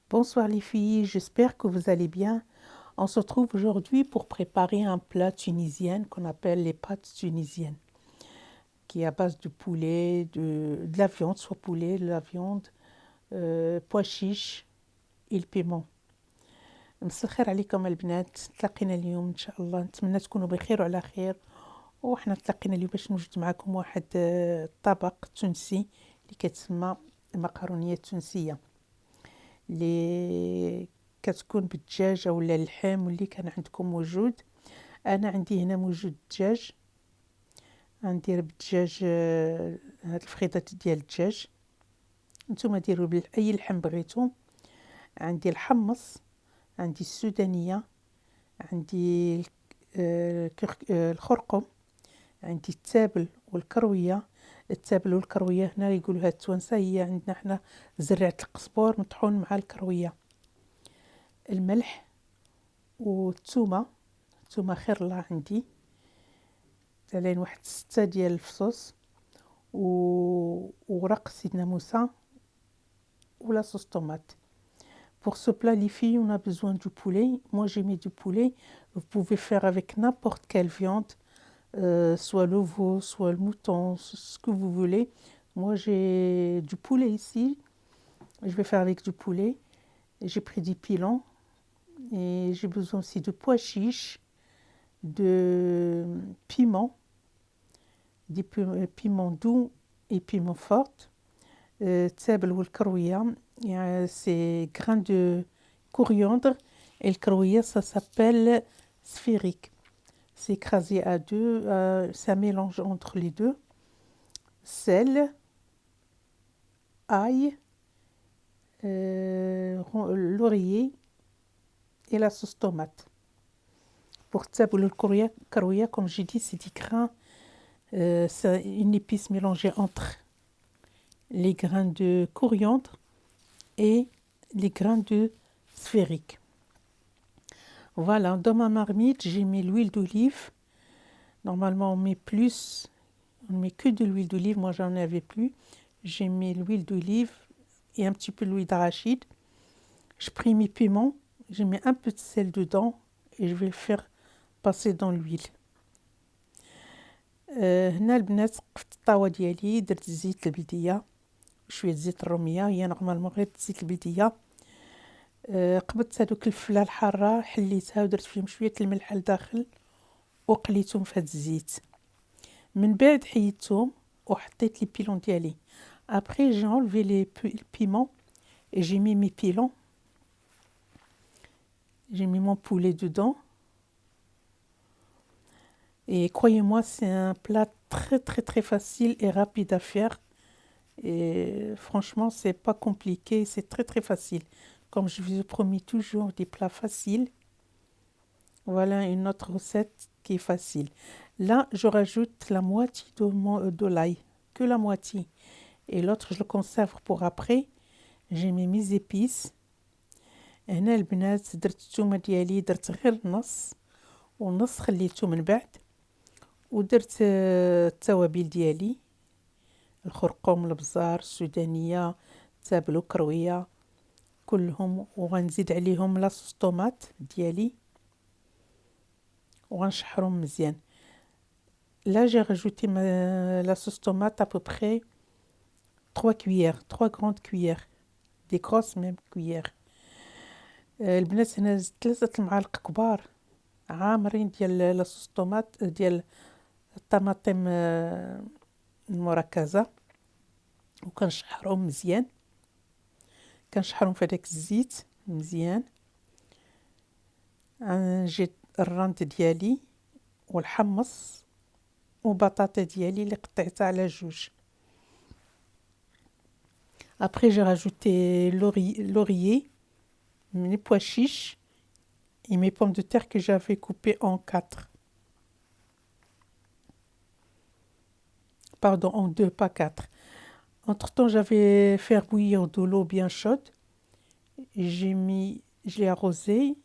Bonsoir les filles, j'espère que vous allez bien. On se retrouve aujourd'hui pour préparer un plat tunisien qu'on appelle les pâtes tunisiennes, qui est à base de poulet, de la viande, soit poulet, de la viande, pois chiches et le piment. مساء الخير عليكم البنات، تلاقينا اليوم ان شاء الله، نتمنى تكونوا بخير وعلى خير. وحنا تلاقينا اليوم باش نوجد معكم واحد طبق تونسي اللي كتسمى المقرونية التونسية، اللي كتكون بالدجاج اولا اللحم واللي كان عندكم موجود. انا عندي هنا موجود دجاج، غندير بالدجاج هاد الفخيطات ديال الدجاج. نتوما ديروا باي لحم بغيتو. عندي الحمص، عندي السودانية، عندي الخرقم، عندي التابل والكروية. التابل والكروية هنا يقولوها التوانسة، هي عندنا حنا زرعة القزبور مطحون مع الكروية. الملح والثومة، ثومة خير الله عندي، علين واحد 6 ديال الفصوص، وورق سيدنا موسى ولا صوص طوماط. Pour ce plat, les filles, on a besoin du poulet. Moi, j'ai mis du poulet. Vous pouvez faire avec n'importe quelle viande, soit le veau, soit le mouton, ce que vous voulez. Moi, j'ai du poulet ici. Je vais faire avec du poulet. J'ai pris des pilons et j'ai besoin aussi de pois chiches, de piments, des piments doux et piments forts. التابل والكروية، c'est grains de coriandre, et le كروية ça s'appelle sphérique. C'est écrasé à deux, c'est un mélange entre les deux. Sel, ail, laurier et la sauce tomate. Pour التابل والكروية, comme j'ai dit, c'est des grains, c'est une épice mélangée entre les grains de coriandre et les grains de sphérique. Voilà, dans ma marmite, j'ai mis l'huile d'olive. Normalement, on met que de l'huile d'olive. Moi, j'en avais plus. J'ai mis l'huile d'olive et un petit peu l'huile d'arachide. Je prends mes piments, je mets un peu de sel dedans et je vais le faire passer dans l'huile. هنا البنات قفت الطاوة ديالي، درت زيت البلدية، شوية زيت الرومية، هي نورمالمون غير زيت البلدية. قبضت هذوك الفلة الحارة، حليتها ودرت فيهم شوية الملح لداخل وقليتهم في هاد الزيت. من بعد حيدتهم وحطيت لي بيلون ديالي. Après j'ai enlevé les piments et j'ai mis mes pilons. J'ai mis mon poulet dedans. Et croyez-moi, c'est un plat très très très facile et rapide à faire. Et franchement, c'est pas compliqué, c'est très très facile. Comme je vous ai promis toujours des plats faciles. Voilà une autre recette qui est facile. Là, je rajoute la moitié de l'ail, que la moitié. Et l'autre, je le conserve pour après. J'ai mis mes épices. هنا البنات درت الثومة ديالي، درت غير النص والنص خليته من بعد. ودرت التوابل ديالي، الخرقوم، البزار، السودانية، تابل وكروية كلهم، وغنزيد عليهم لاصوص طوماط ديالي وغنشحرهم مزيان. Là, j'ai rajouté la sauce tomate à peu près 3 cuillères, 3 grandes cuillères, des grosses même cuillères. البنات هنا زدت 3 المعالق كبار عامرين ديال لاصوص طوماط، ديال الطماطم المركزة، وكنشحرهم مزيان، كنشحرهم في هذاك الزيت مزيان. نجي الرند ديالي والحمص وبطاطا ديالي اللي قطعتها على جوج. Après j'ai rajouté laurier, mes pois chiches et mes pommes de terre que j'avais coupées en 4. Pardon, en 2, pas 4. Entre-temps, j'avais fait bouillir de l'eau bien chaude. Je l'ai arrosé.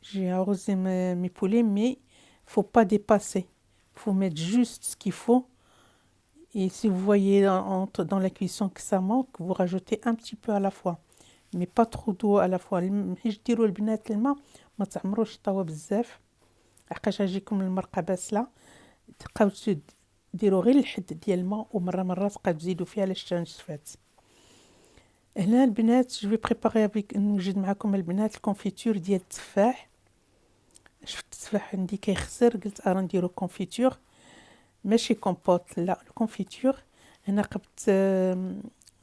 J'ai arrosé mes poulets, mais faut pas dépasser. Faut mettre juste ce qu'il faut Et si vous voyez dans la cuisson que ça manque, vous rajoutez un petit peu à la fois, mais pas trop d'eau à la fois. حيت ديروا البنات الماء ما تعمروش الطاوة بزاف، لحقاش غتجيكم المرقة باسلة، تبقاو ديروا غير الحد ديال الماء، ومرة تبقاو تزيدوا فيها حتى نشفات. هنا البنات جو في بريباري افيك، نوجد معكم البنات الكونفيتور ديال التفاح. شفت التفاح عندي كيخسر، قلت نديرو كونفيتور ماشي كومبوت، لا الكونفيتور. هنا قبت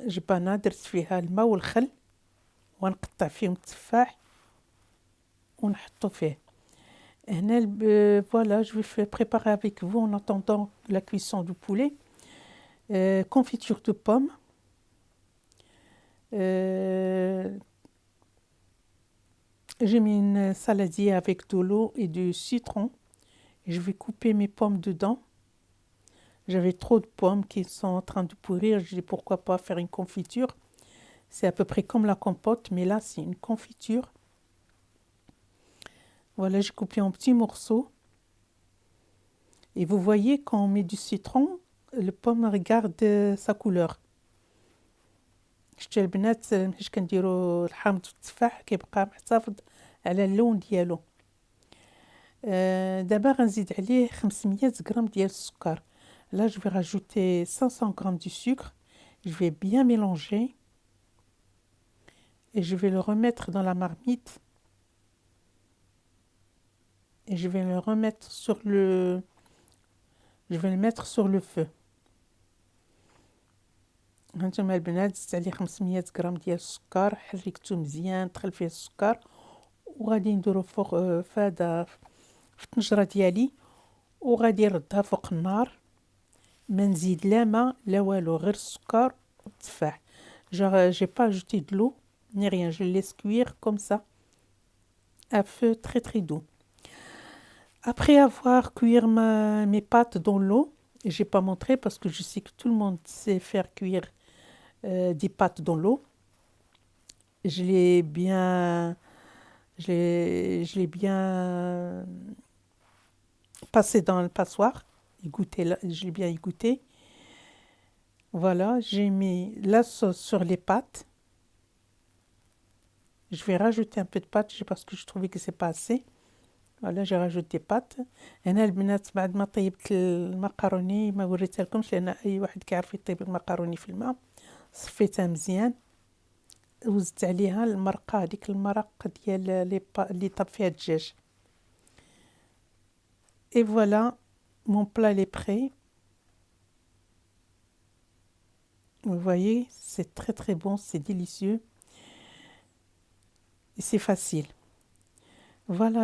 جبانة درت فيها الماء والخل، ونقطع فيهم التفاح ونحطو فيه. هنا voilà, je vais faire préparer avec vous en attendant la cuisson du poulet. Confiture de pommes. J'ai mis une saladier avec de l'eau et du citron. Je vais couper mes pommes dedans. J'avais trop de pommes qui sont en train de pourrir. Je dis pourquoi pas faire une confiture. C'est à peu près comme la compote, mais là c'est une confiture. Voilà, j'ai coupé en petits morceaux. Et vous voyez, quand on met du citron, le pomme regarde sa couleur. شتي البنات ملي كنديروا الحامض في التفاح كيبقى محتفظ على اللون ديالو. دابا غنزيد عليه 500 غرام ديال السكر. Là je vais rajouter 500 grammes du sucre. Je vais bien mélanger et je vais le remettre dans la marmite. Et je vais le remettre sur le mettre sur le feu. هانتوما البنات زدت عليه 500 غرام ديال السكر، حركته مزيان، دخل فيه السكر، وغادي نديرو فوق فهذا في الطنجره ديالي، وغادي نردها فوق النار. ما نزيد لا ما لا والو، غير السكر والتفاح. j'ai pas ajouté de l'eau ni rien, je laisse cuire comme ça à feu très très doux. Après avoir cuit mes pâtes dans l'eau, j'ai pas montré parce que je sais que tout le monde sait faire cuire des pâtes dans l'eau. Je l'ai bien passé dans le passoire, je l'ai bien égouté. Voilà, j'ai mis la sauce sur les pâtes. Je vais rajouter un peu de pâte parce que je trouvais que c'est pas assez. Voilà, j'ai rajouté des pâtes. هنا البنات بعد ما طيبت المقروني، ما وريتها لكمش لان اي واحد كيعرف يطيب المقروني في الماء، صفيتها مزيان وزدت عليها المرقه، هذيك المرق ديال اللي طاب فيها الدجاج. Et voilà, mon plat est prêt. Vous voyez, c'est très très bon, c'est délicieux et c'est facile. Voilà,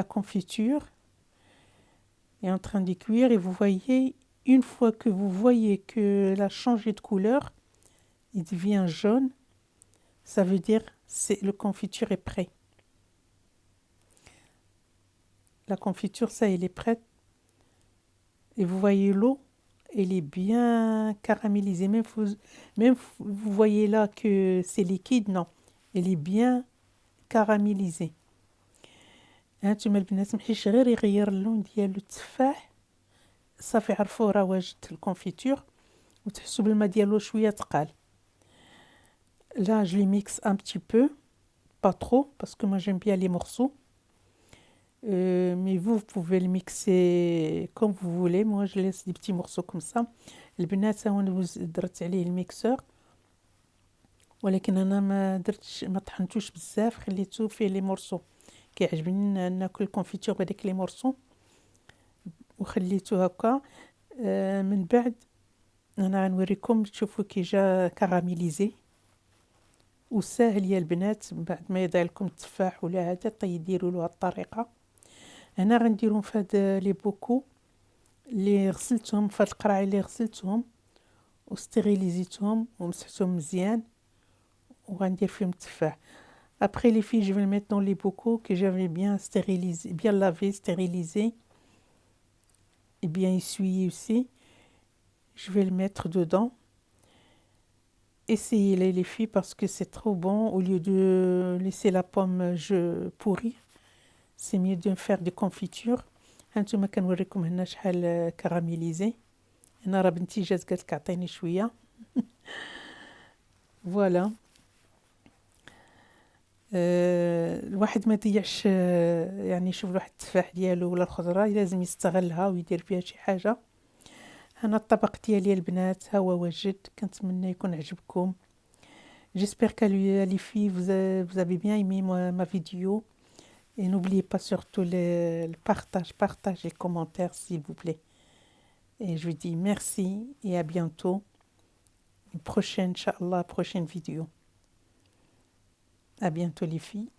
la confiture est en train de cuire et vous voyez, une fois que vous voyez qu'elle a changé de couleur, il devient jaune, ça veut dire que la confiture est prête. La confiture, ça, elle est prête. Et vous voyez l'eau, elle est bien caramélisée. Même vous voyez là que c'est liquide, non, elle est bien caramélisée. هانتوما البنات محيش غير يغير اللون ديال التفاح صافي عرفوا راه واجد الكونفيتور، وتحسوا بالماء ديالو شويه ثقال. Là je les mixe un petit peu, pas trop parce que moi j'aime bien les morceaux. Mais vous pouvez le mixer comme vous voulez. Moi je laisse des petits morceaux comme ça. البنات هون درت عليه الميكسور، ولكن انا ما طحنتوش بزاف، خليته فيه لي مورسو. كيعجبني ناكل الكونفيتور بهذيك لي مورسو، وخليته هكا. من بعد انا غنوريكم تشوفوا كي جا كراميليزي وساهل يا البنات. بعد ما يضيع لكم التفاح ولا هذا ديروا له هذه الطريقه. هنا غنديرهم في هاد لي بوكو اللي غسلتهم، في هاد القراعي اللي غسلتهم وستيريليزيتهم ومسحتهم مزيان، وغندير فيهم التفاح. Après les filles, je vais le mettre dans les bocaux que j'avais bien stérilisé, bien lavé, stérilisé et bien essuyé aussi. Je vais le mettre dedans. Essayez-les les filles parce que c'est trop bon. Au lieu de laisser la pomme pourrie, c'est mieux de faire des confitures. هانتوما كنوريكم هنا شحال كراميليزي. انا راه بنتي جات قالت لك عطيني شويه. فوالا. الواحد ما يضيعش، يعني يشوف واحد التفاح ديالو ولا الخضره لازم يستغلها ويدير فيها شي حاجه. انا الطبق ديالي البنات ها هو واجد، كنتمنى يكون عجبكم. J'espère que les filles, vous avez bien aimé ma vidéo. Et n'oubliez pas surtout le partage et commentaires, s'il vous plaît. Et je vous dis merci et à bientôt. Une prochaine, Inch'Allah, prochaine vidéo. À bientôt les filles.